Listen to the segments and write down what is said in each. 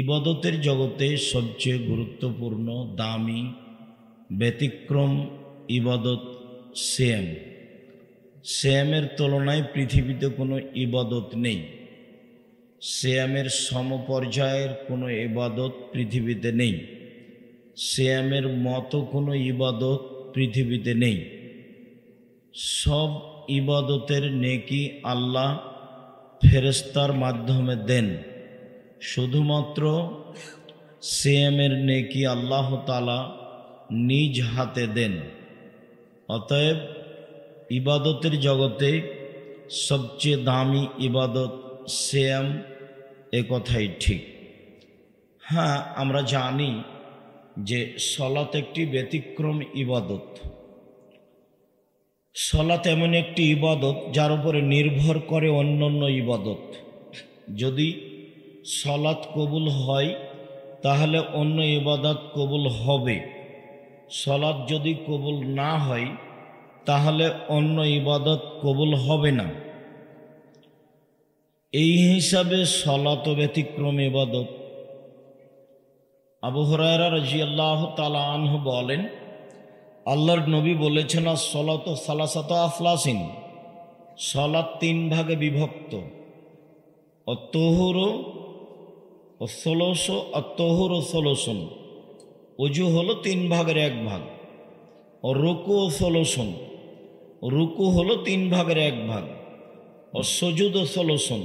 ইবাদতের জগতে সবচেয়ে গুরুত্বপূর্ণ, দামি, ব্যতিক্রম ইবাদত সিয়াম। সিয়ামের তুলনায় পৃথিবীতে কোনো ইবাদত নেই। সিয়ামের সমপর্যায়ের কোনো ইবাদত পৃথিবীতে নেই। সিয়ামের মতো কোনো ইবাদত পৃথিবীতে নেই। সব ইবাদতের নেকি আল্লাহ ফেরেশতার মাধ্যমে দেন। শুধুমাত্র সিয়ামের নেকি আল্লাহ তাআলা নিজ হাতে দেন। অতএব ইবাদতের জগতে সবচেয়ে দামি ইবাদত সিয়াম, এ কথাই ঠিক। হ্যাঁ, আমরা জানি যে সলাত একটি ব্যতিক্রম ইবাদত। সলাত এমন একটি ইবাদত যার উপরে নির্ভর করে অন্যান্য ইবাদত। যদি সলাত কবুল হয় তাহলে অন্য ইবাদত কবুল হবে। সলাত যদি কবুল না হয় তাহলে অন্য ইবাদত কবুল হবে না। এই হিসাবে সলাত ব্যতিক্রম ইবাদত। আবু হুরায়রা রাদিয়াল্লাহু তাআলা আনহু বলেন, আল্লাহর নবী বলেছেন, সলাত সালাসাত আফলাসিন, সলাত তিন ভাগে বিভক্ত। অত্তহুর ও ষোলশ, অত্তহুর ও ষোলশন। অজু হলো তিন ভাগের এক ভাগ। ও রুকু ও ষোলশন, রুকু হলো তিন ভাগের এক ভাগ। ও সজুদ ও ষোলশন,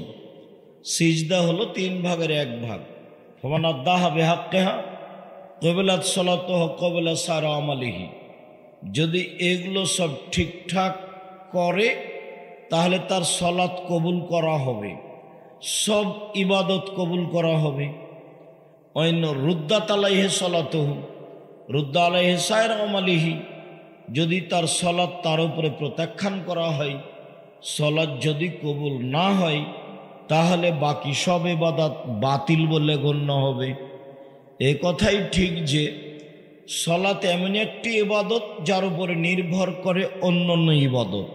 সিজদা হলো তিন ভাগের এক ভাগ। ফমান আদ্দাহা বিহাক্কিহা ক্বাবালাত সালাতুহু ক্বাবালা সারা আমালিহি। যদি এগুলো সব ঠিকঠাক করে তাহলে তার সলাত কবুল করা হবে, সব ইবাদত কবুল করা হবে। অন্য রুদ্দাত আলাইহি সালাতুহু রুদ্দা আলাইহি সাইরা আমালিহি। যদি তার সলাত তার উপরে প্রত্যাখ্যান করা হয়, সলাত যদি কবুল না হয় তাহলে বাকি সব ইবাদত বাতিল বলে গণ্য হবে। এ কথাই ঠিক যে সলাত এমন একটি ইবাদত যার উপরে নির্ভর করে অন্যান্য ইবাদত।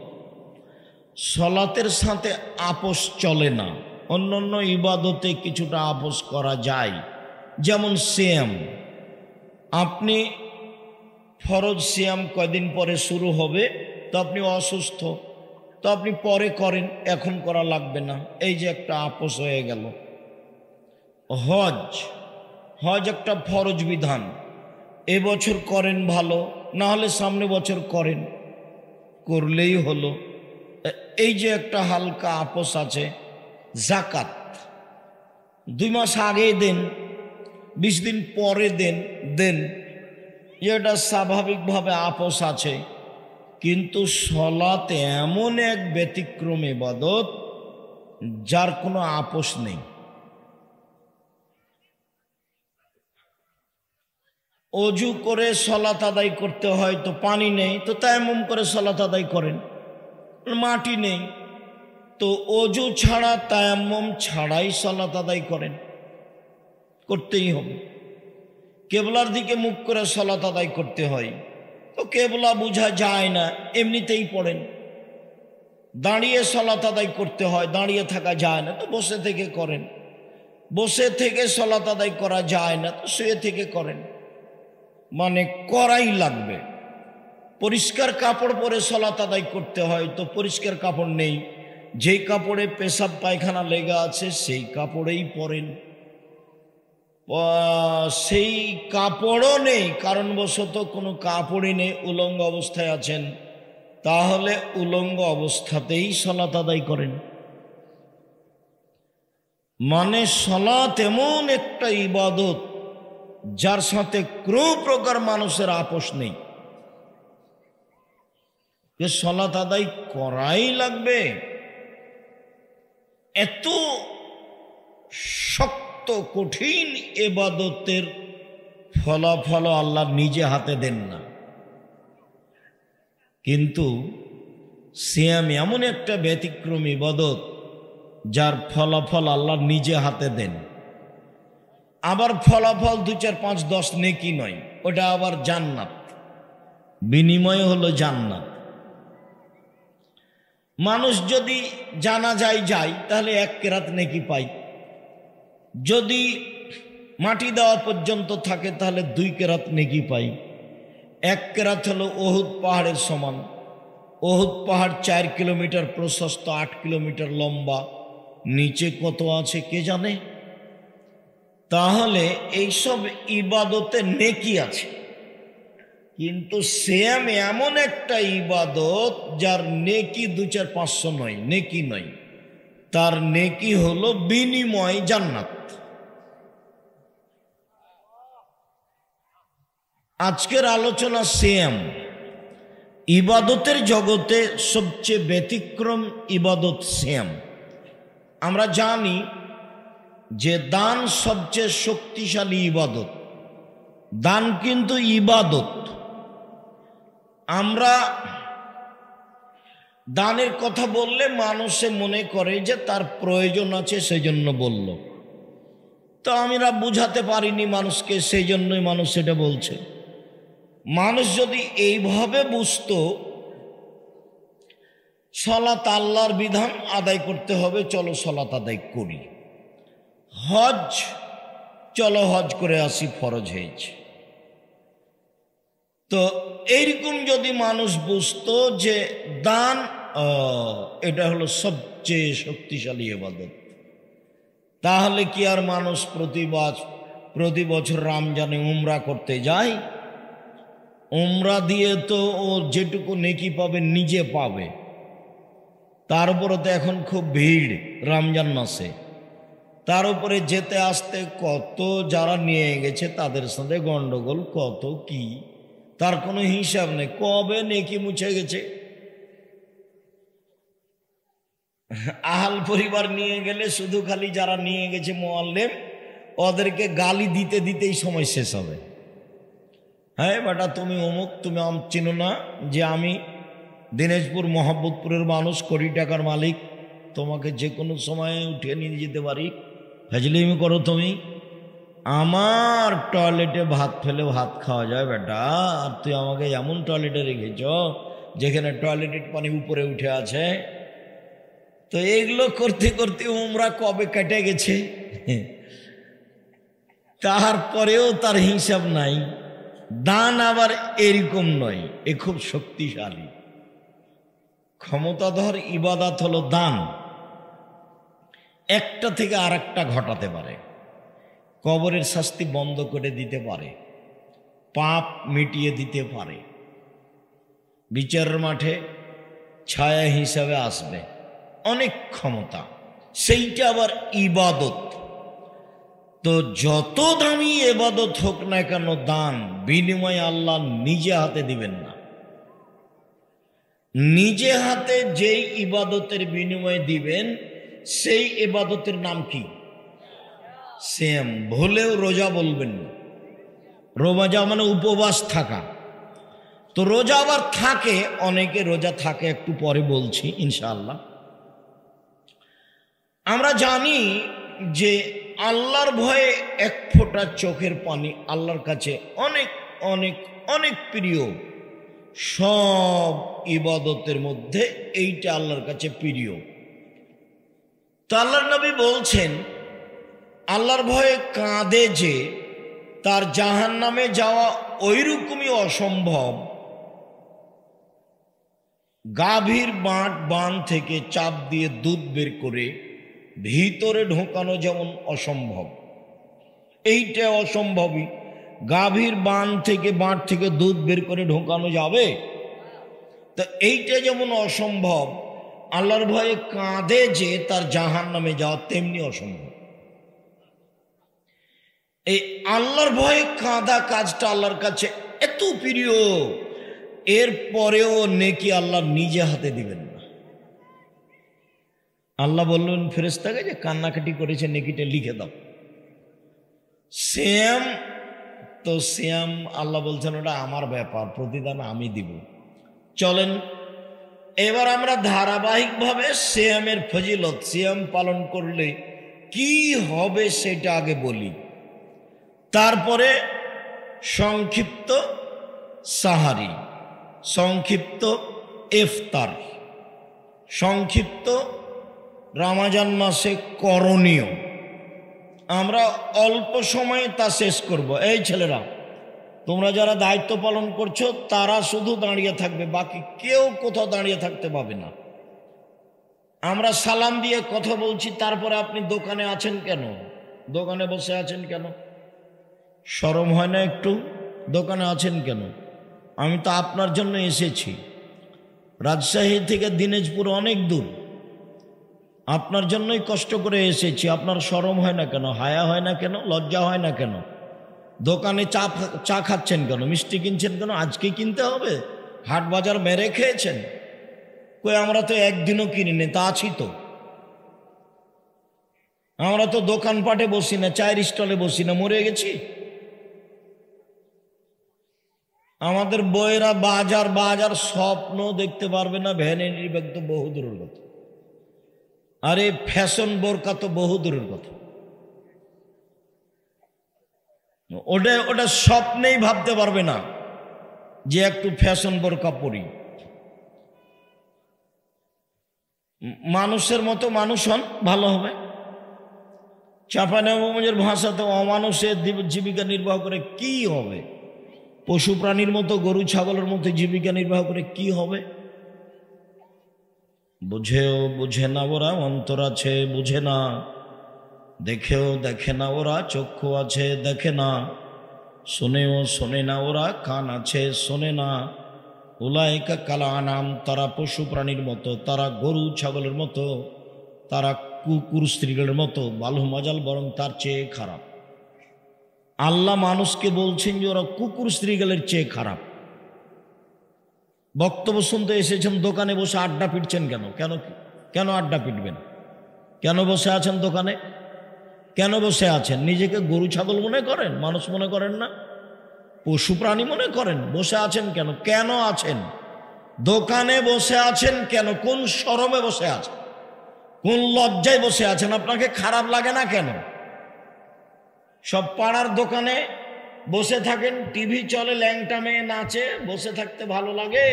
সলাতের সাথে আপোষ চলে না। অন্যান্য ইবাদতে কিছুটা আপোষ করা যায়, যেমন সিয়াম। আপনি ফরজ সিয়াম কয়দিন পরে শুরু হবে, তো আপনি অসুস্থ, তো আপনি পরে করেন, এখন করা লাগবে না, এই যে একটা আপোষ হয়ে গেল। হজ, হজ একটা ফরজ বিধান। এবছর করেন ভালো, না হলে সামনে বছর করেন, করলেই হলো, এই যে একটা হালকা আপোষ আছে। জাকাত 2 মাস আগে দেন, 20 দিন পরে দেন, এটা স্বাভাবিকভাবে আপোষ আছে। কিন্তু সলাত এমন এক ব্যতিক্রম ইবাদত যার কোনো আপোষ নেই। অজু করে সলাত আদায় করতে হয়, তো পানি নেই, তো তায়াম্মুম করে সলাত আদায় করেন। মাটি নেই, তো অজু ছাড়া তায়াম্মুম ছাড়াই সলাত আদায় করেন, করতেই হবে। কেবলার দিকে মুখ করে সলাত আদায় করতে হয়, তো কেবলা বোঝা যায় না, এমনিতেই পড়েন। দাঁড়িয়ে সলাত আদায় করতে হয়, দাঁড়িয়ে থাকা যায় না, তো বসে থেকে করেন। বসে থেকে সলাত আদায় করা যায় না, তো শুয়ে থেকে করেন। মানে করাই লাগবে। পরিষ্কার কাপড় পরে সলাত আদায় করতে হয়, তো পরিষ্কার কাপড় নেই, যেই কাপড়ে পেশাব পায়খানা লেগে আছে সেই কাপড়েই পরেন। সেই কাপড়ও নেই, কারণবশত কোনো কাপড়ই নেই, উলঙ্গ অবস্থায় আছেন, তাহলে উলঙ্গ অবস্থাতেই সলাত আদায় করেন। মানে সলাত এমন একটা ইবাদত যার সাথে কোনো প্রকার মানুষের আপোষ নেই, যে সলাত আদায় করাই লাগবে। এত শক্ত কঠিন ইবাদতের ফলাফল আল্লাহ নিজে হাতে দেন না। কিন্তু সিয়াম এমন একটা ব্যতিক্রম ইবাদত যার ফলাফল আল্লাহ নিজে হাতে দেন। আবার ফলাফল 2, 4, 5, 10 নেকি নয়, ওটা আবার জান্নাত, বিনিময় হলো জান্নাত। মানুষ যদি জানাজায় যায় তাহলে 1 কেরাত নেকি পায়। যদি মাটি দেওয়া পর্যন্ত থাকে তাহলে 2 কেরাত নেকি পাই। 1 কেরাত হলো ওহুদ পাহাড়ের সমান। ওহুদ পাহাড় 4 কিলোমিটার প্রশস্ত, 8 কিলোমিটার লম্বা, নিচে কত আছে কে জানে। তাহলে এইসব ইবাদতে নেকি আছে, কিন্তু সিয়াম এমন একটা ইবাদত যার নেকি 2-4-500 নয়, নেকি নয়, তার নেকি হলো বিনিময় জান্নাত। আজকের আলোচনা সিয়াম। ইবাদতের জগতে সবচেয়ে ব্যতিক্রম ইবাদত সিয়াম। আমরা জানি যে দান সবচেয়ে শক্তিশালী ইবাদত। দান কিন্তু ইবাদত। আমরা দানের কথা বললে মানুষে মনে করে যে তার প্রয়োজন আছে সেজন্য বলল, তো আমরা বুঝাতে পারিনি মানুষকে, সেই জন্যই মানুষ সেটা বলছে। মানুষ যদি এইভাবে বুঝতো, সালাত আল্লাহর বিধান, আদায় করতে হবে, চলো সালাত আদায় করি। হজ, চলো হজ করে আসি, ফরজ হয়েছে। তো এইরকম যদি মানুষ বুঝতো যে দান এটা হলো সবচেয়ে শক্তিশালী ইবাদত, তাহলে কি আর মানুষ প্রতি বছর রমজানে উমরা করতে যায়? উমরা দিয়ে তো ও যেটুকু নেকি পাবে নিজে পাবে, তার উপরে তো এখন খুব ভিড় রমজান মাসে, তার উপরে যেতে আসতে কত যারা নিয়ে গেছে তাদের সাথে গন্ডগোল, কত কি তার কোনো হিসাব নেই, কবে নেকি মুছে গেছে। আহাল পরিবার নিয়ে গেলে শুধু খালি যারা নিয়ে গেছে মোয়াল্লেম, ওদেরকে গালি দিতে দিতেই সময় শেষ হবে। হ্যাঁ বেটা তুমি অমুক, তুমি চিনো না যে আমি দিনাজপুর মোহাম্মদপুরের মানুষ, কোটি টাকার মালিক, তোমাকে যে কোনো সময়ে উঠিয়ে নিয়ে যেতে পারি, ফাজলিমি করো তুমি। আমার টয়লেটে ভাত ফেলে ভাত খাওয়া যায় বেটা, আর তুই আমাকে এমন টয়লেটে রেখেছ যেখানে টয়লেটের পানি উপরে উঠে আছে। তো এইগুলো করতে করতে উমরা কবে কেটে গেছে, তারপরেও তার হিসাব নাই। দান আবার এরকম নয়, এ খুব শক্তিশালী ক্ষমতাধর ইবাদত হলো দান। একটা থেকে আর একটা ঘটাতে পারে, কবরের শাস্তি বন্ধ করে দিতে পারে, পাপ মিটিয়ে দিতে পারে, বিচারের মাঠে ছায়া হিসাবে আসবে, অনেক ক্ষমতা, সেইটা আবার ইবাদত। তো যত দামি ইবাদত হোক না কেন, দান বিনিময়ে আল্লাহ নিজে হাতে দিবেন না। নিজে হাতে যেই ইবাদতের বিনিময়ে দিবেন সেই ইবাদতের নাম কি? সিয়াম। ভুলেও রোজা বলবেন না। রোজা মানে উপবাস থাকা। তো রোজা আবার থাকে, অনেকে রোজা থাকে, একটু পরে বলছি ইনশাআল্লাহ। আমরা জানি যে আল্লাহর ভয়ে এক ফোঁটা চোখের পানি আল্লাহর কাছে অনেক অনেক অনেক প্রিয়। সব ইবাদতের মধ্যে এইটা আল্লাহর কাছে প্রিয়। তো আল্লাহর নবী বলছেন, আল্লাহর ভয়ে কাঁদে যে তার জাহান্নামে যাওয়া ওইরকমই অসম্ভব, গাভীর বান থেকে চাপ দিয়ে দুধ বের করে ভিতরে ঢোকানো যেমন অসম্ভব, এইটা অসম্ভবই। গাভীর বান থেকে দুধ বের করে ঢোকানো যাবে? তো এইটা যেমন অসম্ভব, আল্লাহর ভয়ে কাঁদে যে তার জাহান্নামে যাওয়া তেমনি অসম্ভব। এই আল্লাহর ভয়ে কাঁদা কাজটা আল্লাহর কাছে এত প্রিয়, এর পরেও নেকি আল্লাহ নিজে হাতে দিবেন না। আল্লাহ বললেন ফেরেশতাকে যে কান্নাকাটি করেছে নেকিটা লিখে দাও। সিয়াম, তো সিয়াম আল্লাহ বলছেন ওটা আমার ব্যাপার, প্রতিদান আমি দিব। চলেন এবার আমরা ধারাবাহিকভাবে সিয়ামের ফজিলত, সিয়াম পালন করলে কি হবে সেটা আগে বলি, তারপরে সংক্ষিপ্ত সাহারি, সংক্ষিপ্ত ইফতার, সংক্ষিপ্ত রমজান মাসে করণীয়, আমরা অল্প সময়ে তা শেষ করব। এই ছেলেরা, তোমরা যারা দায়িত্ব পালন করছো তারা শুধু দাঁড়িয়ে থাকবে, বাকি কেউ কোথাও দাঁড়িয়ে থাকতে পাবে না। আমরা সালাম দিয়ে কথা বলছি, তারপরে আপনি দোকানে আছেন কেন? দোকানে বসে আছেন কেন? শরম হয় না একটু? দোকানে আছেন কেন? আমি তো আপনার জন্য এসেছি। রাজশাহী থেকে দিনাজপুর অনেক দূর, আপনার জন্যই কষ্ট করে এসেছি। আপনার শরম হয় না কেন? হায়া হয় না কেন? লজ্জা হয় না কেন? দোকানে চা খাচ্ছেন কেন? মিষ্টি কিনছেন কেন? আজকে কিনতে হবে? হাট বাজার মেরে খেয়েছেন? কই, আমরা তো একদিনও কিনিনি, তা আছি তো। আমরা তো দোকানপাটে বসি না, চায়ের স্টলে বসি না, মরে গেছি। আমাদের বইয়েরা বাজার বাজার স্বপ্ন দেখতে পারবে না। ভ্যানিটি ব্যাগ তো বহু দূরের কথা, আরে ফ্যাশন বোরকা তো বহু দূরের কথা। ওটা স্বপ্নেই ভাবতে পারবে না যে একটু ফ্যাশন বোরকা পরি। মানুষের মতো মানুষ হন, ভালো হবে। চাঁপাইনবাবগঞ্জের ভাষাতে অমানুষের জীবিকা নির্বাহ করে কি হবে? পশু প্রাণীর মতো, গরু ছাগলের মতো জীবিকা নির্বাহ করে কি হবে? বুঝেও বুঝে না ওরা, অন্তর আছে বুঝে না, দেখেও দেখে না ওরা, চক্ষু আছে দেখে না, শোনেও শোনে না ওরা, কান আছে শোনে না। উলাইকা কালা আনাম, তারা পশু প্রাণীর মতো, তারা গরু ছাগলের মতো, তারা কুকুর স্ত্রীদের মতো, বালু মজাল, বরং তার চেয়ে খারাপ। আল্লাহ মানুষকে বলছেন যে ওরা কুকুর স্ত্রীগুলোর চেয়ে খারাপ। বক্তব্য শুনতে এসেছেন, দোকানে বসে আড্ডা পিটছেন কেন? কেন আড্ডা পিটবেন? কেন বসে আছেন দোকানে? কেন বসে আছেন? নিজেকে গরু ছাগল মনে করেন? মানুষ মনে করেন না? পশু প্রাণী মনে করেন? বসে আছেন কেন? কেন আছেন দোকানে? বসে আছেন কেন? কোন শরমে বসে আছেন? কোন লজ্জায় বসে আছেন? আপনাকে খারাপ লাগে না কেন? সব পাড়ার দোকানে বসে থাকেন, টিভি চলে, ল্যাংটা মেয়ে নাচে, বসে থাকতে ভালো লাগে?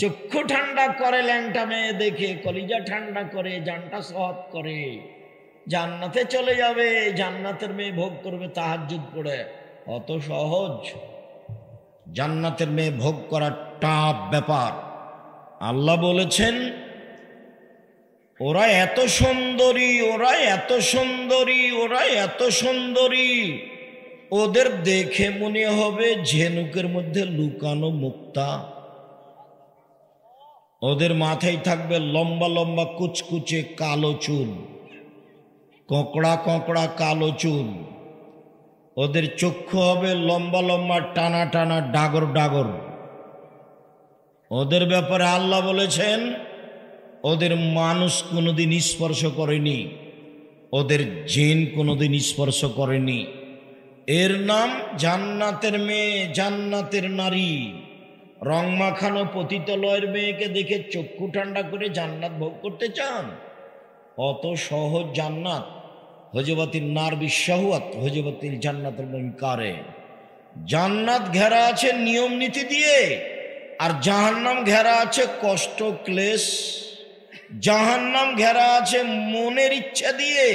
চক্ষু ঠান্ডা করে ল্যাংটা মেয়ে দেখে, কলিজা ঠান্ডা করে, জানটা সহৎ করে। জান্নাতে চলে যাবে, জান্নাতের মেয়ে ভোগ করবে তাহাজ্জুদ পড়ে। অত সহজ? জান্নাতের মেয়ে ভোগ করা টাফ ব্যাপার। আল্লাহ বলেছেন ওরা এত সুন্দরী, ওরা এত সুন্দরী, ওরা এত সুন্দরী, ওদের দেখে মনে হবে ঝিনুকের মধ্যে লুকানো মুক্তা। ওদের মাথায় থাকবে লম্বা লম্বা কুচকুচে কালো চুল, কোঁকড়া কোঁকড়া কালো চুল। ওদের চক্ষু হবে লম্বা লম্বা টানা টানা ডাগর ডাগর। ওদের ব্যাপারে আল্লাহ বলেছেন ওদের মানুষ কোনোদিন স্পর্শ করেনি, ওদের জিন কোনোদিন স্পর্শ করেনি। এর নাম জান্নাতের মেয়ে, জান্নাতের নারী। রং মাখানো পতিতালয়ের মেয়েকে দেখে চক্ষু ঠান্ডা করে জান্নাত ভোগ করতে চান? অত সহজ জান্নাত? হজবাতির নার বিশ্বাহুয়াত হজবাতির জান্নাতুল মুনকারে। জান্নাত ঘেরা আছে নিয়ম নীতি দিয়ে, আর জাহান্নাম ঘেরা আছে কষ্ট ক্লেশ। জাহান্নাম ঘেরা আছে মনের ইচ্ছা দিয়ে,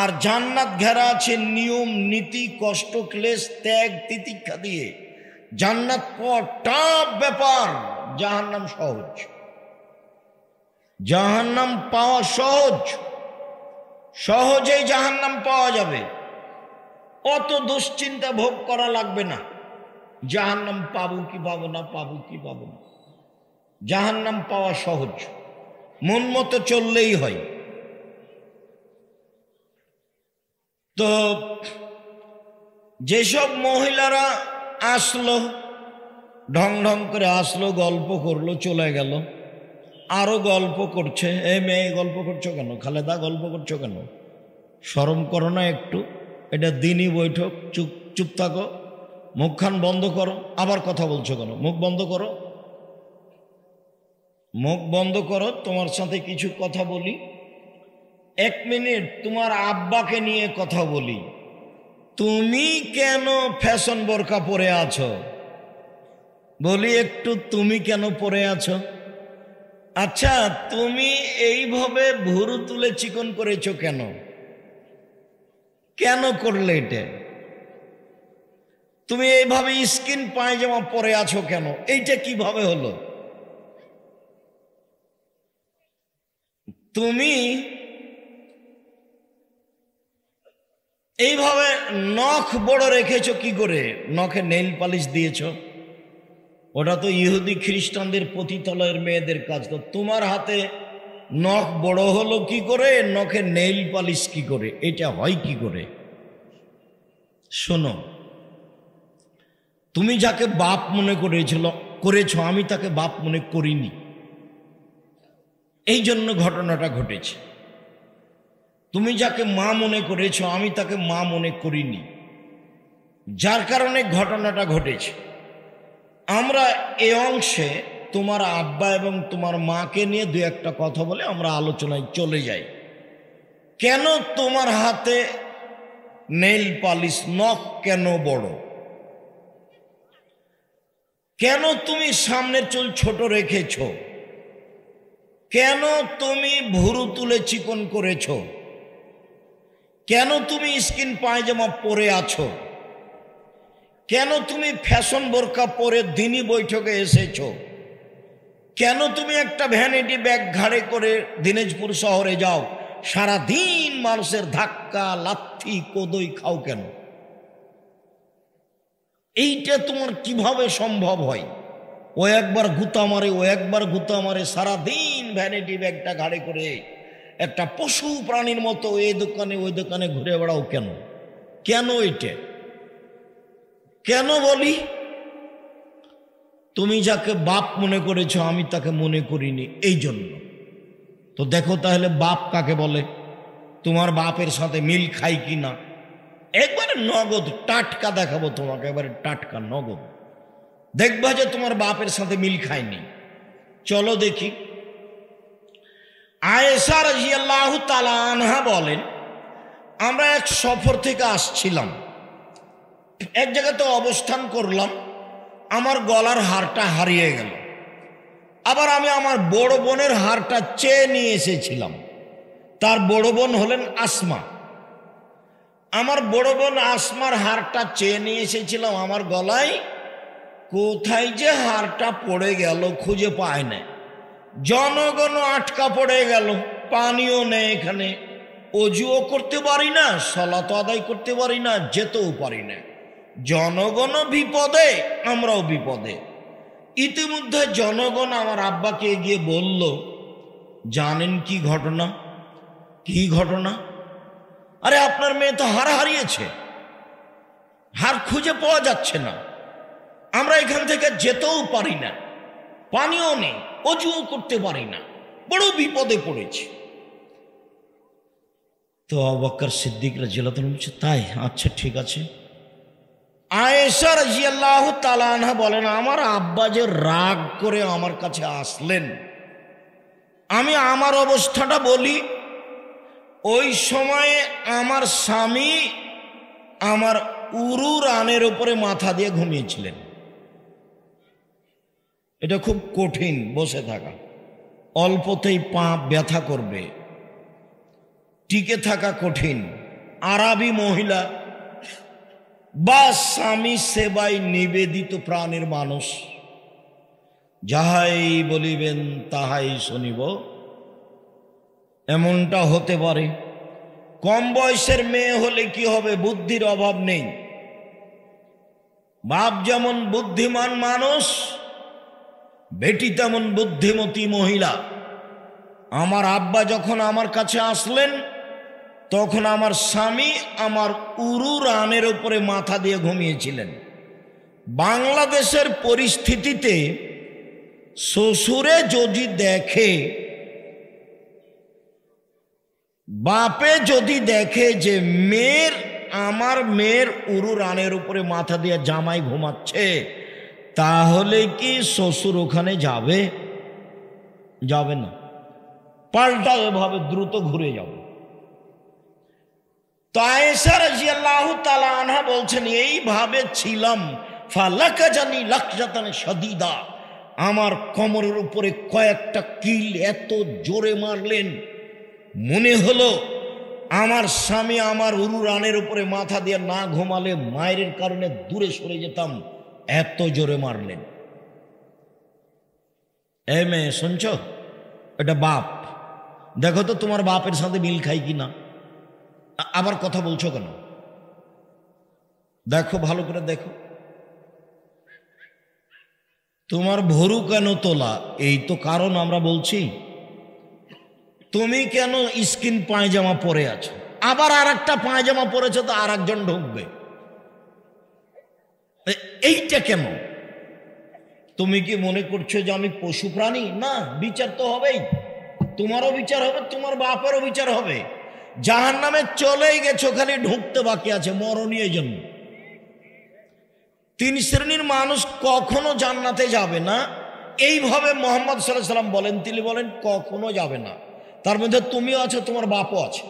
আর জান্নাত ঘেরা আছে নিয়ম নীতি, কষ্ট ক্লেশ, ত্যাগ তিতিক্ষা দিয়ে। জান্নাত পর টাফ ব্যাপার, জাহান্নাম সহজ। জাহান্নাম পাওয়া সহজ, সহজেই জাহান্নাম পাওয়া যাবে। অত দুশ্চিন্তা ভোগ করা লাগবে না, জাহান্নাম পাবো কি পাবো না, পাবো কি পাবো না। জাহান্নাম পাওয়া সহজ, মন মতো চললেই হয়। তো যেসব মহিলারা আসলো, ঢং ঢং করে আসলো, গল্প করলো, চলে গেল, আরো গল্প করছে। এই মেয়ে গল্প করছো কেন? খালেদা গল্প করছো কেন? শরম করো না একটু? এটা দিনই বৈঠক, চুপ চুপ থাকো, মুখখান বন্ধ করো। আবার কথা বলছো কেন? মুখ বন্ধ করো, মুখ বন্ধ করো। তোমার সাথে কিছু কথা বলি। 1 মিনিট তোমার আব্বাকে নিয়ে কথা বলি। তুমি কেন ফ্যাশন বোরকা পরে আছো? বলি একটু, তুমি কেন পরে আছো? আচ্ছা, তুমি এইভাবে ভুরু তুলে চিকন করেছো কেন? কেন করলে এটা? তুমি এইভাবে স্কিন পায়জামা পরে আছো কেন? এইটা কিভাবে হলো? তুমি এইভাবে নখ বড় রেখেছো কি করে? নখে নেইল পালিশ দিয়েছ? ওটা তো ইহুদি খ্রিস্টানদের পতিতালয়ের মেয়েদের কাজ। তো তোমার হাতে নখ বড় হলো কি করে? নখে নেইল পালিশ কি করে? এটা হয় কি করে? শোনো, তুমি যাকে বাপ মনে করেছো, আমি তাকে বাপ মনে করিনি, এই জন্য ঘটনাটা ঘটেছে। তুমি যাকে মা মনে করেছো, আমি তাকে মা মনে করিনি, যার কারণে ঘটনাটা ঘটেছে। আমরা এ অংশে তোমার আব্বা এবং তোমার মাকে নিয়ে দু একটা কথা বলে আমরা আলোচনায় চলে যাই। কেন তোমার হাতে নেইল পালিশ? নখ কেন বড়? কেন তুমি সামনের চুল ছোট রেখেছ? কেন তুমি ভুরু তুলে চিকন করেছ? কেন তুমি স্কিন পায়জামা পরে আছো? কেন তুমি ফ্যাশন বোরকা পরে দিনী বৈঠকে এসেছ? কেন তুমি একটা ভ্যানিটি ব্যাগ ঘাড়ে করে দিনাজপুর শহরে যাও? সারা দিন মানুষের ধাক্কা লাথি কোদই খাও কেন? এইটা তোমার কিভাবে সম্ভব হয়? ও একবার গুতা মারে, ও একবার গুতা মারে, সারাদিন ভ্যানিটি ব্যাগটা ঘাড়ে করে একটা পশু প্রাণীর মতো এই দোকানে ওই দোকানে ঘুরে বেড়াও কেন? কেন এটা? কেন বলি? তুমি যাকে বাপ মনে করেছো, আমি তাকে মনে করিনি, এই জন্য। তো দেখো তাহলে বাপ কাকে বলে? তোমার বাপের সাথে মিল খাই কি না? একবারে নগদ টাটকা দেখাবো তোমাকে, একবারে টাটকা নগদ দেখবা যে তোমার বাপের সাথে মিল খায়নি। চলো দেখি। আয়েশা রাদিয়াল্লাহু তাআলা আনহা বলেন, আমরা এক সফর থেকে আসছিলাম, এক জায়গাতে অবস্থান করলাম, আমার গলার হারটা হারিয়ে গেল। আবার আমি আমার বড় বোনের হারটা চেয়ে নিয়ে এসেছিলাম। তার বড় বোন হলেন আসমা। আমার বড় বোন আসমার হারটা চেয়ে নিয়ে এসেছিলাম আমার গলায়। কোথায় যে হারটা পড়ে গেল খুঁজে পায় না। জনগণ আটকা পড়ে গেল, পানিও নেই এখানে, অজুও করতে পারি না, সালাত আদায় করতে পারি না, যেতেও পারি না। জনগণ বিপদে, আমরাও বিপদে। ইতিমধ্যে জনগণ আমার আব্বাকে গিয়ে বলল, জানেন কি ঘটনা? কি ঘটনা? আরে আপনার মেয়ে তো হার হারিয়েছে, হার খুঁজে পাওয়া যাচ্ছে না, আমরা এখান থেকে যেতেও পারি না, পানিও নেই, অজুও করতে পারি না, বড় বিপদে পড়েছি। তো আবু বকর সিদ্দিক রাদিয়াল্লাহু আনহু বলছে, তাই? আচ্ছা ঠিক আছে। আয়েশা রাদিয়াল্লাহু তাআলা আনহা বলেন, আমার আব্বা যে রাগ করে আমার কাছে আসলেন, আমি আমার অবস্থাটা বলি। ওই সময়ে আমার স্বামী আমার উরু রানের উপরে মাথা দিয়ে ঘুমিয়েছিলেন। এটা খুব কঠিন বসে থাকা, অল্পতেই পা ব্যথা করবে, টিকে থাকা কঠিন। আরবি মহিলা বা স্বামী সেবায় নিবেদিত প্রাণের মানুষ, যাহাই বলিবেন তাহাই শুনিব, এমনটা হতে পারে। কম বয়সের মেয়ে হলে কি হবে? বুদ্ধির অভাব নেই। বাপ যেমন বুদ্ধিমান মানুষ, বেটি তেমন বুদ্ধিমতী মহিলা। আমার আব্বা যখন আমার কাছে আসলেন, তখন আমার স্বামী আমার উরু রানের উপরে মাথা দিয়ে ঘুমিয়েছিলেন। বাংলাদেশের পরিস্থিতিতে শ্বশুরে যদি দেখে, বাপে যদি দেখে যে আমার মেয়ের উরু রানের উপরে মাথা দিয়ে জামাই ঘুমাচ্ছে, তাহলে কি শ্বশুর ওখানে যাবে? যাবে না, পাল্টা এভাবে দ্রুত ঘুরে যাবে। তো আয়েশা রাদিয়াল্লাহু তাআলা আনহা বলছেন, এইভাবে ছিলাম, ফালাকাজানি লাকজাতান শাদীদা, আমার কোমরের উপরে কয়েকটা কিল এত জোরে মারলেন, মনে হলো আমার স্বামী আমার উরু রানের উপরে মাথা দিয়ে না ঘুমালে মায়ের কারণে দূরে সরে যেতাম, এত জোরে মারলেন। এ মেয়ে শুনছ, এটা বাপ, দেখো তো তোমার বাপের সাথে মিল খাই কিনা। আবার কথা বলছো কেন? দেখো ভালো করে দেখো, তোমার ভরু কেন তোলা? এই তো কারণ আমরা বলছি। তুমি কেন স্কিন পায়জামা পরে আছো, আবার আর একটা পায়জামা পরেছো তো আর একজন ঢুকবে, এইটা কেন? তুমি কি মনে করছো যে আমি পশু প্রাণী? না, বিচার তো হবেই, তোমারও বিচার হবে, তোমার বাপেরও বিচার হবে। জাহান্নামে চলেই গেছো, খালি ঢুকতে বাকি আছে, মরণীয় জন্য। 3 শ্রেণীর মানুষ কখনো জান্নাতে যাবে না, এইভাবে মুহাম্মদ সাল্লাল্লাহু আলাইহি সাল্লাম বলেন। তিনি বলেন কখনো যাবে না। তার মধ্যে তুমিও আছো, তোমার বাপও আছে।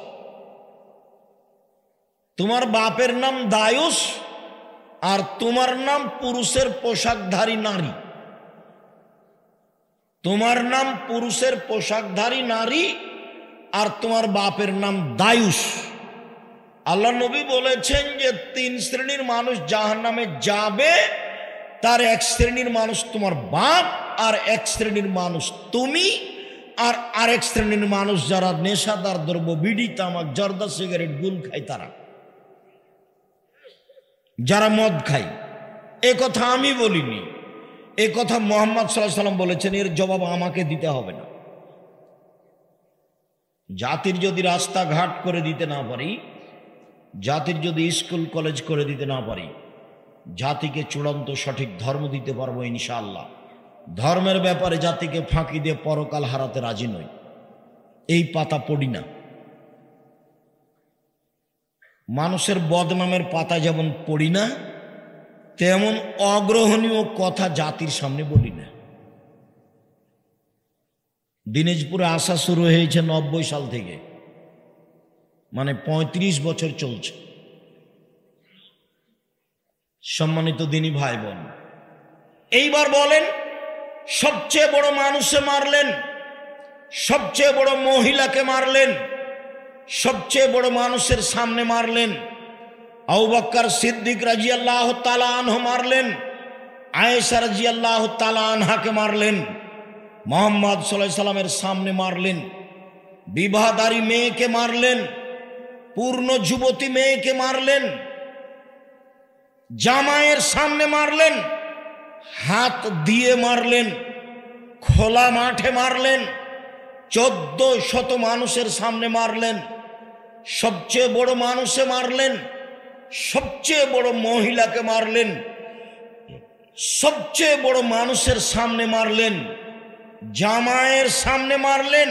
তোমার বাপের নাম দায়ুস, আর তোমার নাম পুরুষের পোশাকধারী নারী। তোমার নাম পুরুষের পোশাকধারী নারী, আর তোমার বাপের নাম দায়ুস। আল্লাহ নবী বলেছেন যে 3 শ্রেণীর মানুষ জাহান্নামে যাবে, তার 1 শ্রেণীর মানুষ তোমার বাপ, আর 1 শ্রেণীর মানুষ তুমি, আর আরেক শ্রেণীর মানুষ যারা নেশাদার দ্রব্য, বিড়ি, তামাক, জর্দা, সিগারেট, গুল খায়, তারা যারা মদ খায়। এ কথা আমি বলিনি, এ কথা মুহাম্মদ সাল্লাল্লাহু আলাইহি সাল্লাম বলেছেন। এর জবাব আমাকে দিতে হবে না। জাতির যদি রাস্তাঘাট করে দিতে না পারি, জাতির যদি স্কুল কলেজ করে দিতে না পারি, জাতিকে চূড়ান্ত সঠিক ধর্ম দিতে পারবো ইনশাআল্লাহ। ধর্মের ব্যাপারে জাতিকে ফাঁকি দিয়ে পরকাল হারাতে রাজি নই, এই পাতা পড়ি না। মানুষের বদনামের পাতা যেমন পড়ি না, তেমন অগ্রহণীয় কথা জাতির সামনে বলি না। দিনাজপুরে আসা শুরু হয়েছে 90 সাল থেকে, মানে 35 বছর চলছে। সম্মানিত দিনী ভাই বোন, এইবার বলেন, সবচেয়ে বড় মানুষে মারলেন, সবচেয়ে বড় মহিলাকে মারলেন, সবচেয়ে বড় মানুষের সামনে মারলেন। আবু বকর সিদ্দিক রাদিয়াল্লাহু তাআলা আনহু মারলেন, আয়েশা রাদিয়াল্লাহু তাআলা আনহাকে মারলেন, মুহাম্মদ সাল্লাল্লাহু আলাইহি সাল্লামের সামনে মারলেন, বিবাহদারী মেয়েকে মারলেন, পূর্ণ যুবতী মেয়েকে মারলেন, জামাইয়ের সামনে মারলেন, হাত দিয়ে মারলেন, খোলা মাঠে মারলেন, 1400 মানুষের সামনে মারলেন। সবচেয়ে বড় মানুষে মারলেন, সবচেয়ে বড় মহিলাকে মারলেন, সবচেয়ে বড় মানুষের সামনে মারলেন, জামাইয়ের সামনে মারলেন।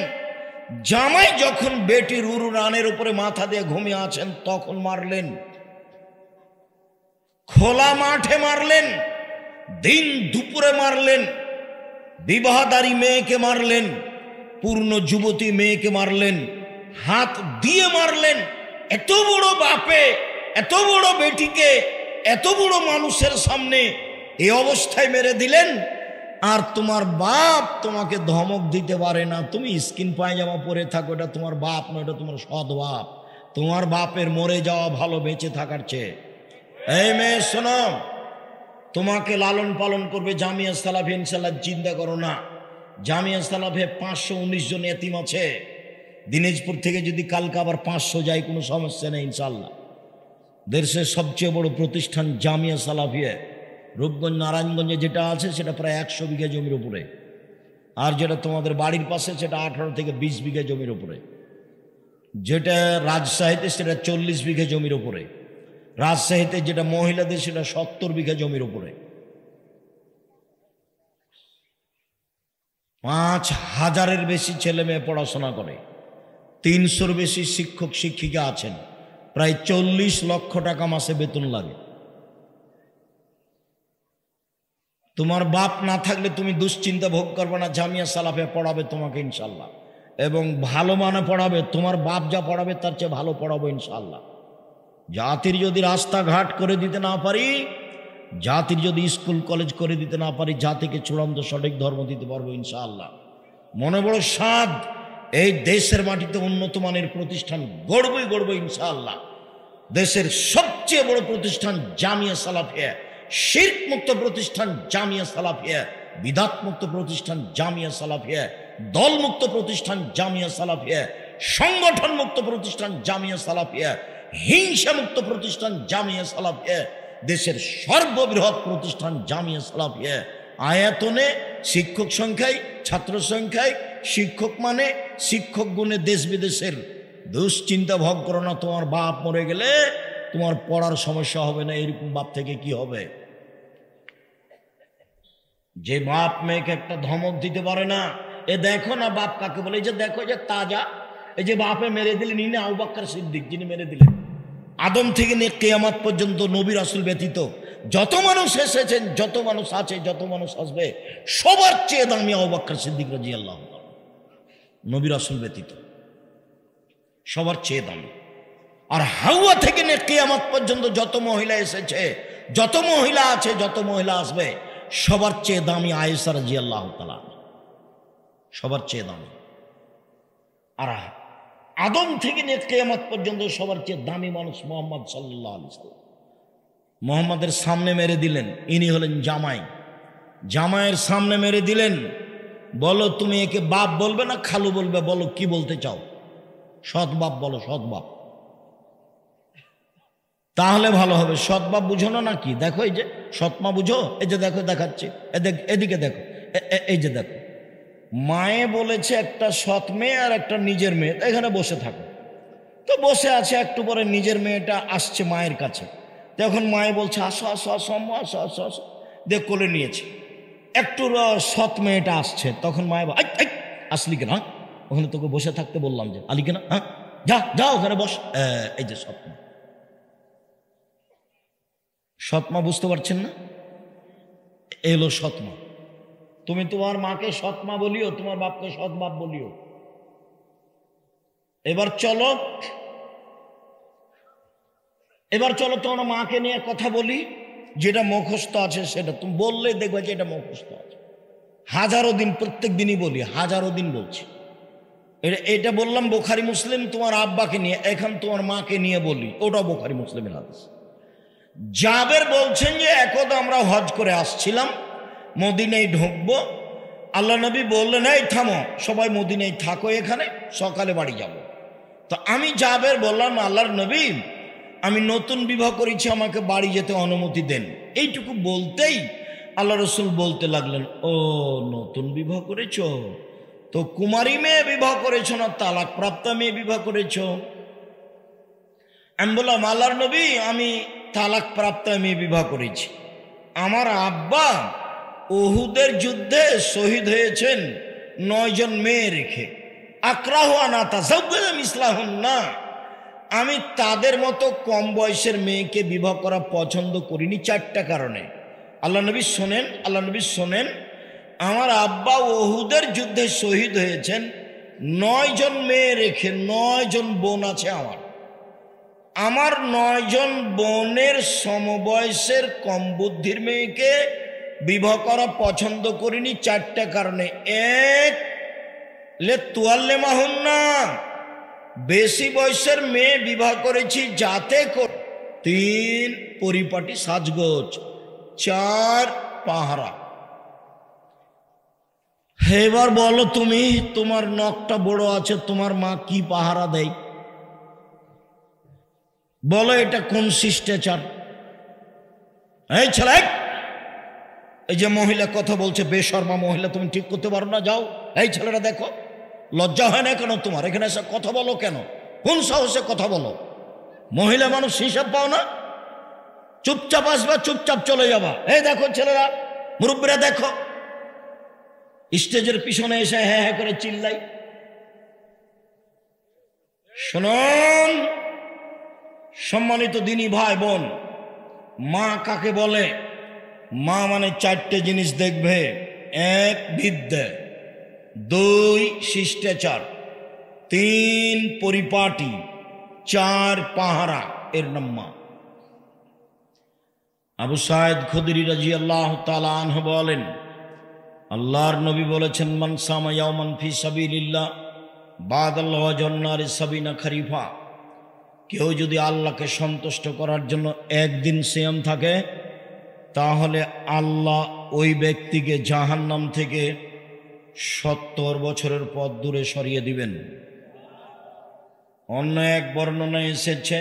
জামাই যখন বেটির উরু রানের উপরে মাথা দিয়ে ঘুমিয়ে আছেন তখন মারলেন, খোলা মাঠে মারলেন, দিন দুপুরে মারলেন, বিবাহদারী মেয়েকে মারলেন, পূর্ণ যুবতী মেয়েকে মারলেন, হাত দিয়ে মারলেন। এত বড় বাপে এত বড় বেটিকে এত বড় মানুষের সামনে এই অবস্থায় মেরে দিলেন। আর তোমার বাপ তোমাকে ধমক দিতে পারে না, তুমি স্কিন পায়জামা পরে থাকো, এটা তোমার বাপ নয়, এটা তোমার সৎ বাপ। তোমার বাপের মরে যাওয়া ভালো বেঁচে থাকার চেয়ে। এই মেয়ে শোনো, তোমাকে লালন পালন করবে জামিয়া সালাফি, ইনশাআল্লাহ চিন্তা করো না। জামিয়া সালাফে 519 জন এতিম আছে। দিনাজপুর থেকে যদি কালকে আবার 500 যায় কোনো সমস্যা নেই ইনশাআল্লাহ। দেশের সবচেয়ে বড় প্রতিষ্ঠান জামিয়া সালাফিয়া। রূপগঞ্জ নারায়ণগঞ্জে যেটা আছে সেটা প্রায় 100 বিঘা জমির উপরে, আর যেটা তোমাদের বাড়ির পাশে সেটা 18 থেকে 20 বিঘা জমির উপরে, যেটা রাজশাহীতে সেটা 40 বিঘা জমির উপরে, রাজশাহীতে যেটা মহিলাদের সেটা 70 বিঘা জমির উপরে। 5000-এর বেশি ছেলে মেয়ে পড়াশোনা করে, 300-র বেশি শিক্ষক শিক্ষিকা আছেন, প্রায় 40 লক্ষ টাকা মাসে বেতন লাগে। তোমার বাপ না থাকলে তুমি দুশ্চিন্তা ভোগ করবে না, জামিয়া সালাফে পড়াবে তোমাকে ইনশাল্লাহ, এবং ভালো মানে পড়াবে। তোমার বাপ যা পড়াবে তার চেয়ে ভালো পড়াবো ইনশাল্লাহ। জাতির যদি রাস্তাঘাট করে দিতে না পারি, জাতির যদি স্কুল কলেজ করে দিতে না পারি, জাতিকে চূড়ান্ত সঠিক ধর্ম দিতে পারবো ইনশাআল্লাহ। মনে বড় স্বাদ, এই দেশের মাটিতে উন্নত মানের প্রতিষ্ঠান গড়বই গড়ব ইনশাআল্লাহ। দেশের সবচেয়ে বড় প্রতিষ্ঠান জামিয়া সালাফিয়া, শিরক মুক্ত প্রতিষ্ঠান জামিয়া সালাফিয়া, বিদাত মুক্ত প্রতিষ্ঠান জামিয়া সালাফিয়া, দল মুক্ত প্রতিষ্ঠান জামিয়া সালাফিয়া, সংগঠন মুক্ত প্রতিষ্ঠান জামিয়া সালাফিয়া, হিংসা মুক্ত প্রতিষ্ঠান জামিয়া সালাফিয়া, দেশের সর্ববৃহৎ প্রতিষ্ঠান জামিয়া সালাফিয়া। আয়াতনে, শিক্ষক সংখ্যায়, ছাত্র সংখ্যায়, শিক্ষক মানে শিক্ষক গুণে দেশ বিদেশের। দুশ্চিন্তা ভোগ করো না, তোমার বাপ মরে গেলে তোমার পড়ার সমস্যা হবে না। এরকম বাপ থেকে কি হবে? যে বাপ মেয়েকে একটা ধমক দিতে পারে না, এ দেখো না বাপ কাকে বলে, এই যে দেখো যে তাজা, এই যে বাপে মেরে দিলেন, ইনি আবু বকর সিদ্দিক, যিনি মেরে দিলেন। আদম থেকে নিয়ে কিয়ামত পর্যন্ত নবী রাসূল ব্যতীত যত মানুষ এসেছেন, যত মানুষ আছে, যত মানুষ আসবে, সবার চেয়ে দামি আবু বকর সিদ্দিক রাদিয়াল্লাহু তাআলা, নবী রাসূল ব্যতীত সবার চেয়ে দামি। আর হাওয়া থেকে নিয়ে কিয়ামত পর্যন্ত যত মহিলা এসেছে, যত মহিলা আছে, যত মহিলা আসবে, সবার চেয়ে দামি আয়েশা রাদিয়াল্লাহু তাআলা, সবার চেয়ে দামি। আর আদম থেকে নিয়ে কিয়ামত পর্যন্ত সবার চেয়ে দামি মানুষ মুহাম্মদ সাল্লাল্লাহু আলাইহি ওয়াসাল্লাম। মুহাম্মাদের সামনে মেরে দিলেন, ইনি হলেন জামাই। জামাইয়ের সামনে মেরে দিলেন। বলো তুমি একে বাপ বলবে না খালু বলবে? বলো কি বলতে চাও? সৎ বাপ বলো, সৎ বাপ, তাহলে ভালো হবে। সৎ বাপ বুঝো না নাকি? দেখো এই যে সৎমা বুঝো, এই যে দেখো দেখাচ্ছে, এদিকে দেখো, এই যে দেখো, মায়ে বলেছে একটা সৎ মেয়ে আর একটা নিজের মেয়ে, এখানে বসে থাকো। তো বসে আছে, একটু পরে নিজের মেয়েটা আসছে মায়ের কাছে। তখন মায়ে বলছে আসো আসো আসো আম্মা, আসো আসো আসো, দেখ কোলে নিয়েছে। একটু সৎ মেয়েটা আসছে, তখন মায়ে আসলি কেন? ওখানে তোকে বসে থাকতে বললাম যে, আলি কেন? হ্যাঁ যা যা ওখানে বস। এই যে সৎমা, সৎমা বুঝতে পারছেন না? এলো সৎমা। তুমি তোমার মাকে সৎমা বলিও, তোমার বাপকে সৎ বাপ বলিও। এবার চলো তোমার মাকে নিয়ে কথা বলি, যেটা মুখস্থ আছে সেটা তুমি বললে দেখবে যে এটা মুখস্থ আছে। হাজারো দিন, প্রত্যেক দিনই বলি, হাজারো দিন বলছি। এটা বললাম বুখারী মুসলিম, তোমার আব্বাকে নিয়ে। এখন তোমার মাকে নিয়ে বলি, ওটাও বুখারী মুসলিমের হাদিস। জাবের বলছেন যে একদা আমরা হজ করে আসছিলাম, মদিনায় ঢুকবো। আল্লাহ নবী বললেন এই থামো, সবাই মদিনায় থাকো, এখানে সকালে বাড়ি যাব। তো আমি জাবের বললাম আল্লাহর নবী, আমি নতুন বিবাহ করেছি, আমাকে বাড়ি যেতে অনুমতি দেন। এইটুকু বলতেই আল্লাহ রসুল বলতে লাগলেন, ও নতুন বিবাহ করেছ? তো কুমারী মেয়ে বিবাহ করেছ না তালাক প্রাপ্ত মেয়ে বিবাহ করেছ? আমি বললাম আল্লাহর নবী, আমি তালাক প্রাপ্ত মেয়ে বিবাহ করেছি। আমার আব্বা উহুদের যুদ্ধে শহীদ হয়েছেন 9 জন মেয়ে রেখে। আকরাহু আনা তাযাওয়াজা মিসলাহুন না, আমি তাদের মতো কম বয়সের মেয়েকে বিবাহ করা পছন্দ করিনি 4টা কারণে। আল্লাহ নবী শোনেন, আমার আব্বা উহুদের যুদ্ধে শহীদ হয়েছেন 9 জন মেয়ে রেখে। 9 জন বোন আছে আমার 9 জন বোনের সমবয়সের কম বুদ্ধির মেয়েকে বিবাহ করা পছন্দ করিনি 4টা কারণে। 1 লে তুয়াল্লে মাহুন না, বেশি বয়সের মেয়ে বিবাহ করেছি যাতে 3 পরিপাটি সাজগোজ, 4 পাহারা। এবার বলো তুমি, তোমার নখটা বড় আছে, তোমার মা কি পাহারা দেয়? বলো এটা কোন শিষ্টাচার? এই ছেলে, এই যে মহিলা কথা বলছে, বেশর্মা মহিলা, তুমি ঠিক করতে পারো না? যাও, এই ছেলেটা দেখো, লজ্জা হয় না কেন তোমার? এখানে এসে কথা বলো কেন? কোন সাহসে কথা বলো? মহিলা মানুষ হিসাব পাও না? চুপচাপ আসবা, চুপচাপ চলে যাবা। এই দেখো ছেলেরা, মুরব্বীরা দেখো, স্টেজের পিছনে এসে হ্যাঁ হ্যাঁ করে চিল্লাই। শুনুন সম্মানিত দিনী ভাই বোন, মা কাকে বলে? মা মানে 4টে জিনিস দেখবে। 1 বিদ্যা, 2 শিষ্টাচার, 3 পরিপাটি, 4 পাহারা, এর নাম মা। আবু সাঈদ খুদরি রাদিয়াল্লাহু তাআলা আনহু বলেন, আল্লাহর নবী বলেছেন, মান সামা ইয়াওমান ফি সাবিলিল্লাহ, বাদাল্লাহ জন্নার সাবিনা খরিফা। কেউ যদি আল্লাহকে সন্তুষ্ট করার জন্য একদিন সিয়াম থাকে, তাহলে আল্লাহ ওই ব্যক্তিকে জাহান্নাম থেকে 70 বছরের পথ দূরে সরিয়ে দিবেন। অন্য এক বর্ণনায় এসেছে,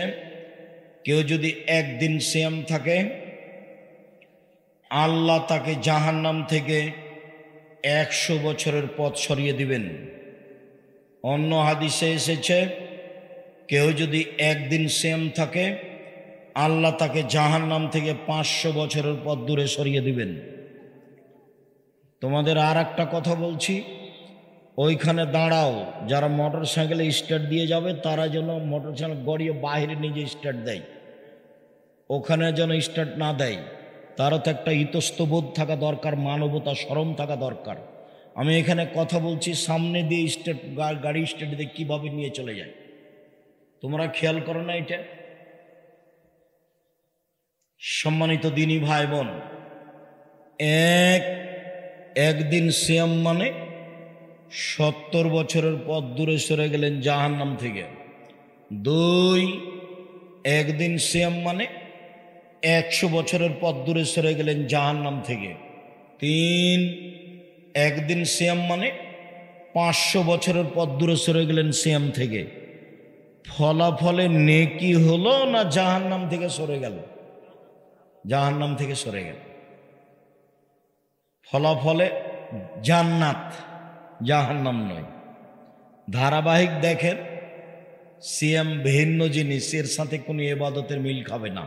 কেউ যদি একদিন সিয়াম থাকে, আল্লাহ তাকে জাহান্নাম থেকে 100 বছরের পথ সরিয়ে দিবেন। অন্য হাদিসে এসেছে, কেউ যদি একদিন সিয়াম থাকে, আল্লাহ তাকে জাহান্নাম থেকে 500 বছরের পথ দূরে সরিয়ে দিবেন। তোমাদের আর একটা কথা বলছি, ওইখানে দাঁড়াও, যারা মোটর সাইকেলে স্টার্ট দিয়ে যাবে তারা যেন মোটর সাইকেল গড়িয়ে বাইরে নিজে স্টার্ট দেয়, ওখানে যেন স্টার্ট না দেয়। তারও তো একটা ইতস্তবোধ থাকা দরকার, মানবতা, শরম থাকা দরকার। আমি এখানে কথা বলছি, সামনে দিয়ে গাড়ি স্টার্ট দিয়ে কীভাবে নিয়ে চলে যায়, তোমরা খেয়াল করো না এটা? সম্মানিত দিনী ভাই বোন, একদিন সিয়াম মানে 70 বছরের পথ দূরে সরে গেলেন জাহান্নাম থেকে। 2, একদিন সিয়াম মানে 100 বছরের পথ দূরে সরে গেলেন জাহান্নাম থেকে। 3, একদিন সিয়াম মানে 500 বছরের পথ দূরে সরে গেলেন সিয়াম থেকে। ফলাফলে নেকি হলো না জাহান্নাম থেকে সরে গেল? জাহান্নাম থেকে সরে গেল। ফলাফলে জান্নাত, জাহান্নাম নয়। ধারাবাহিক দেখেন, সিয়াম ভিন্ন জিনিস, এর সাথে কোনো ইবাদতের মিল খাবে না।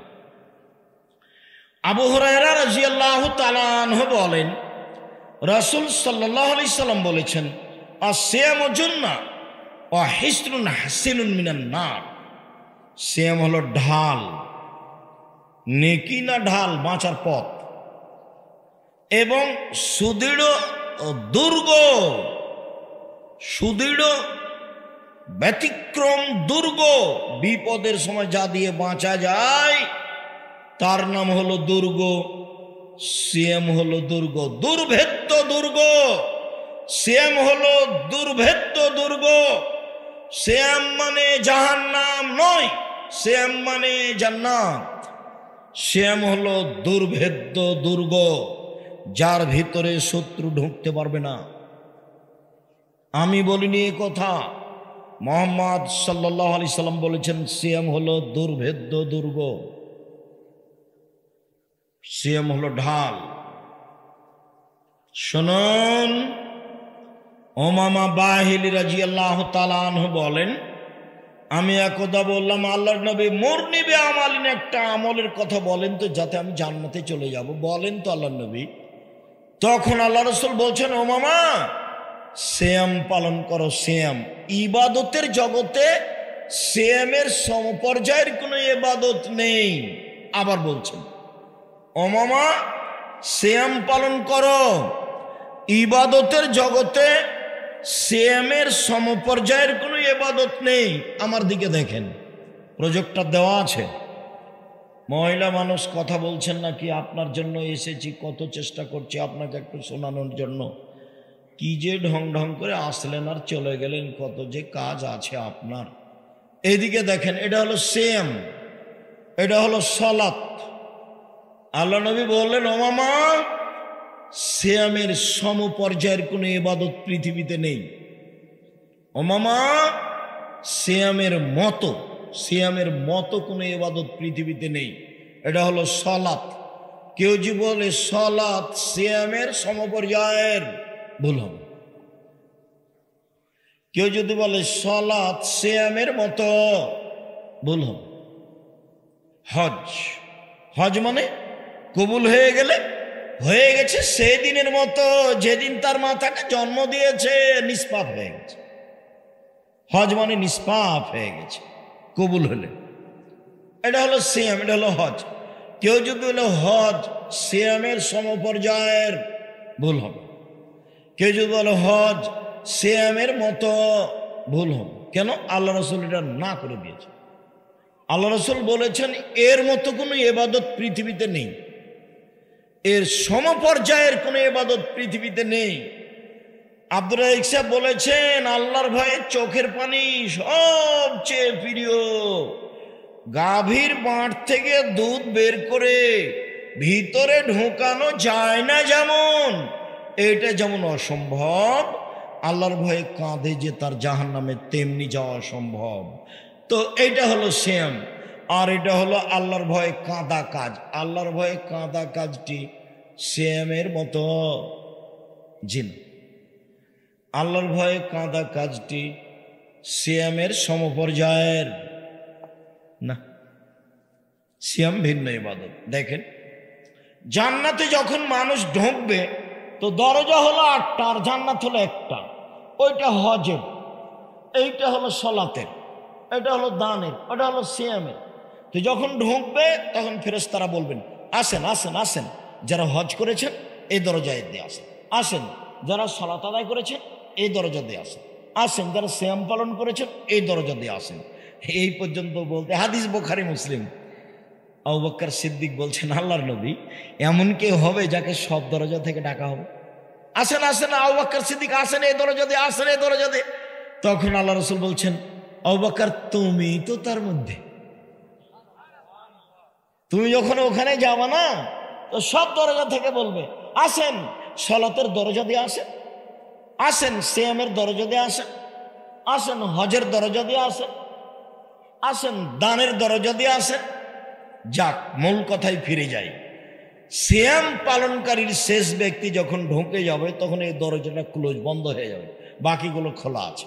আবু হুরায়রা রাদিয়াল্লাহু তাআলা আনহু বলেন, রাসূল সাল্লাল্লাহু আলাইহি সাল্লাম বলেছেন, আসিয়ামু জান্নাহ ওয়া হিসনুন হাসিনুন মিনান নার। সিয়াম হলো ঢাল, নেকি না ঢাল, বাঁচার পথ, এবং সুদৃঢ় দুর্গ, সুদৃঢ় ব্যতিক্রম দুর্গ। বিপদের সময় যা দিয়ে বাঁচা যায় তার নাম হলো দুর্গ। সিয়াম হলো দুর্গ, দুর্ভেদ্য দুর্গ। সিয়াম হলো দুর্ভেদ্য দুর্গ। সিয়াম মানে জাহান্নাম নয়, সিয়াম মানে জান্নাত। সিয়াম হলো দুর্ভেদ্য দুর্গ, যার ভিতরে শত্রু ঢুকতে পারবে না। আমি বলিনি এ কথা, মুহাম্মদ সাল্লাল্লাহু আলাইহি সাল্লাম বলেছেন, সিয়াম হলো দুর্ভেদ্য দুর্গ, সিয়াম হলো ঢাল। শুনুন, উমামা বাহিলী রাদিয়াল্লাহু তাআলা আনহু বলেন, আমি একদা বললাম, আল্লাহর নবী মুরনিবে আমালিন, একটা আমলের কথা বলেন তো যাতে আমি জান্নাতে চলে যাব, বলেন তো আল্লাহর নবী। তখন আল্লাহ রাসূল বলছেন, উমামা সিয়াম পালন করো। সিয়াম, ইবাদতের জগতে সিয়ামের সমপর্যায়ের কোনো ইবাদত নেই। আবার বলছেন, উমামা সিয়াম পালন করো। ইবাদতের জগতে সিয়ামের সমপর্যায়ের কোনো ইবাদত নেই। আমার দিকে দেখেন, প্রজেক্টর দেওয়া আছে। মহিলা মানুষ কথা বলছেন নাকি? আপনার জন্য এসেছি, কত চেষ্টা করছি আপনাকে একটু শোনানোর জন্য। কি যে ঢং ঢং করে আসলেন আর চলে গেলেন, কত যে কাজ আছে আপনার। এইদিকে দেখেন, এটা হলো সিয়াম, এটা হলো সালাত। আল্লাহ নবী বললেন, উমামা সিয়ামের সমপর্যায়ের কোনো ইবাদত পৃথিবীতে নেই। উমামা সিয়ামের মতো কোনো ইবাদত পৃথিবীতে নেই। এটা হলো সালাত। কেউ যদি বলে সালাত সিয়ামের সমপর্যায়ের, ভুল হবে। কেউ যদি বলে সালাত সিয়ামের মতো, ভুল হবে। হজ মানে কবুল হয়ে গেলে হয়ে গেছে, সেদিনের মতো যেদিন তার মাথাকে জন্ম দিয়েছে, নিষ্পাপ হয়ে গেছে। হজ মানে নিষ্পাপ হয়ে গেছে কবুল হলে। এটা হলো সিয়াম, এটা হলো হজ। কেউ যদি বলে হজ সিয়ামের সমপর্যায়ের, ভুল হবে। কেউ যদি বলে হজ সিয়ামের মতো, ভুল হবে। কেন? আল্লাহ রাসূল এটা না করে দিয়েছে। আল্লাহ রাসূল বলেছেন, এর মতো কোনো ইবাদত পৃথিবীতে নেই, এর সমপর্যায়ের কোনো ইবাদত পৃথিবীতে নেই। আব্দুর রাজ্জাক সাহেব বলেছেন আল্লাহর ভয়ে চোখের পানি সবচেয়ে প্রিয়। গাভীর বাঁট থেকে দুধ বের করে ভিতরে ঢোকানো যায় না যেমন, এটা যেমন অসম্ভব, আল্লাহর ভয়ে কাঁধে যে তার জাহান্নামে তেমনি যাওয়া সম্ভব। তো এটা হলো সিয়াম। আর এটা হলো আল্লাহর ভয়ে কাঁদা কাজ। আল্লাহর ভয়ে কাঁদা কাজটি সিয়ামের মতো জিন। আল্লাহর ভয়ে কাঁদা কাজটি সিয়ামের সমপর্যায়ের না। সিয়াম ভিন্ন ইবাদত। দেখেন, জান্নাতে যখন মানুষ ঢুকবে তো দরজা হলো 8টা আর জান্নাত হলো একটা। ওইটা হজের, এইটা হলো সলাতের, এটা হলো দানের, ওটা হলো সিয়ামের। তো যখন ঢুকবে তখন ফেরেশতারা বলবেন আসেন আসেন আসেন, যারা হজ করেছেন এই দরজায় দিয়ে আসেন, আসেন যারা সালাত আদায় করেছেন এই দরজা দিয়ে আসেন, আসেন যারা সিয়াম পালন করেছেন এই দরজা দিয়ে আসেন। এই পর্যন্ত বলতে হাদিস বুখারী মুসলিম। আবু বকর সিদ্দিক বলছেন আল্লাহর নবী, এমন কেউ হবে যাকে সব দরজা থেকে ডাকা হবে? আসেন আসেন আবু বকর সিদ্দিক, আসেন এই দরজা দিয়ে, আসেন এই দরজা দিয়ে। তখন আল্লাহ রাসূল বলছেন আবু বকর তুমি তো তার মধ্যে, তুমি যখন ওখানে যাবা না তো সব দরজা থেকে বলবে আসেন সালাতের দরজা দিয়ে আসেন, আসেন সিয়ামের দরজা দিয়ে আসেন, আসেন হজের দরজা দিয়ে আসেন, আসেন দানের দরজা দিয়ে আসেন। যাক, মূল কথায় ফিরে যাই। সিয়াম পালনকারীর শেষ ব্যক্তি যখন ঢুকে যাবে তখন এই দরজাটা ক্লোজ, বন্ধ হয়ে যাবে, বাকিগুলো খোলা আছে।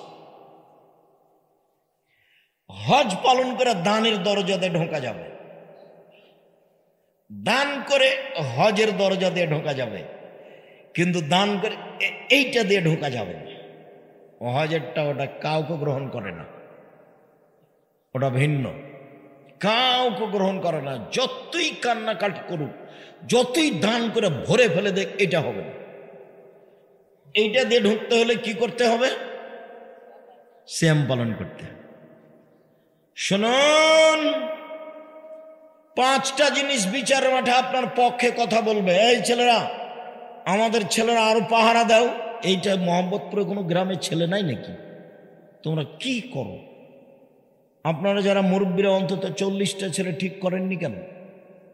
হজ পালন করে দানের দরজা দিয়ে ঢোকা যাবে, দান করে হজের দরজা দিয়ে ঢোকা যাবে, কিন্তু দান করে এইটা দিয়ে ঢোকা যাবে না। হজেরটা ওটা কাউকে গ্রহণ করে না, ওটা ভিন্ন, কাউকে গ্রহণ করে না। যতই কান্নাকাটি করুক, যতই দান করে ভরে ফেলে দেখ, এটা হবে না। এইটা দিয়ে ঢুকতে হলে কি করতে হবে? সিয়াম পালন করতে হবে। শুনুন, 5টা জিনিস বিচার মাঠে আপনার পক্ষে কথা বলবে। এই ছেলেরা, আমাদের ছেলেরা আরো পাহারা দাও। এইটা মোহাম্মদপুরে কোনো গ্রামের ছেলে নাই নাকি? তোমরা কি করো? আপনারা যারা মুরব্বীরা অন্তত 40টা ছেলে ঠিক করেননি কেন?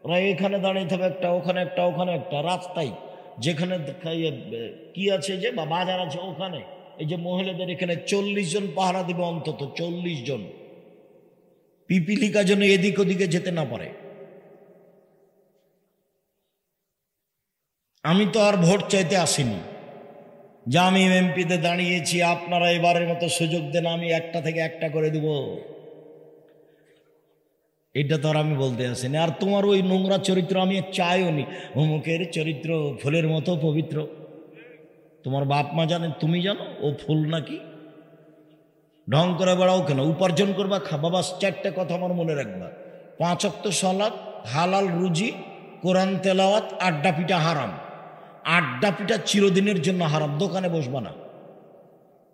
ওরা এখানে দাঁড়িয়ে থাকবে একটা, ওখানে একটা, ওখানে একটা, রাস্তায় যেখানে কি আছে যে বা বাজার আছে ওখানে, এই যে মহিলাদের এখানে 40 জন পাহারা দিবে, অন্তত 40 জন, পিপিলিকা যেন এদিক ওদিকে যেতে না পারে। আমি তো আর ভোট চাইতে আসিনি যে আমি এমপিতে দাঁড়িয়েছি, আপনারা এবারের মতো সুযোগ দেন, আমি একটা থেকে একটা করে দিব। এটা তো আর আমি বলতে আসিনি। আর তোমার ওই নোংরা চরিত্র আমি চাইও নি। অমুকের চরিত্র ফুলের মতো পবিত্র, তোমার বাপ মা জানে, তুমি জানো ও ফুল নাকি? ঢং করে বেড়াও কেন? উপার্জন করবা, খাবা। বাস 4টে কথা আমার মনে রাখবা। 5 ওয়াক্ত সালাত, হালাল রুজি, কোরআন তেলাওয়াত, আড্ডা পিঠা হারাম। আড্ডা পিঠা চিরদিনের জন্য হারাম। দোকানে বসবা না,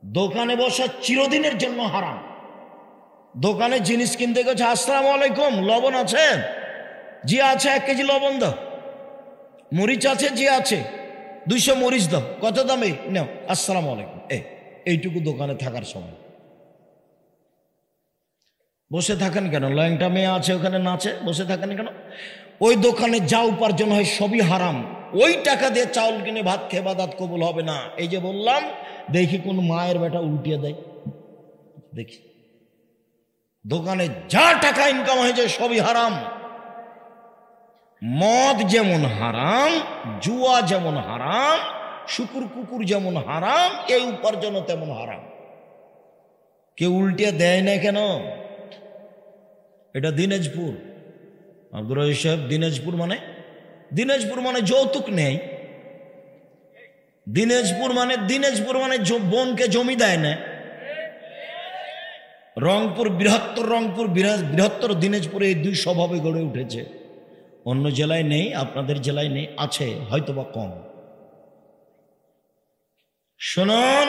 দোকানে বসা চিরদিনের জন্য হারাম। দোকানে জিনিস কিনতে গেছে, আসসালামু আলাইকুম, লবণ আছে? জি আছে, 1 কেজি লবণ দাও। মরিচ আছে? জি আছে, 200 মরিচ দাও। কত দামে? নাও, আসসালামু আলাইকুম। এইটুকু দোকানে থাকার সময় বসে থাকেন কেন? ল্যাংটা মেয়ে আছে ওখানে নাচে, বসে থাকেন কেন? ওই দোকানে যা উপার্জন হয় সবই হারাম। ওই টাকা দিয়ে চাউল কিনে ভাত খেয়ে বাদাত কবুল হবে না। এই যে বললাম, দেখি কোন মায়ের বেটা উল্টিয়ে দেয়, দেখি। দোকানে যা টাকা ইনকাম হয়েছে সবই হারাম। মদ যেমন হারাম, জুয়া যেমন হারাম, শুকুর কুকুর যেমন হারাম, এই উপার্জনও তেমন হারাম। কেউ উল্টিয়ে দেয় না কেন? এটা দিনাজপুর। আব্দুর রাজ্জাক সাহেব, দিনাজপুর মানে যৌতুক নেই। দিনাজপুর মানে বোনকে জমি দেয় না। বৃহত্তর দিনাজপুরে এই 2 স্বভাবে গড়ে উঠেছে। অন্য জেলায় নেই, আপনাদের জেলায় নেই, আছে হয়তোবা কম। শুনুন,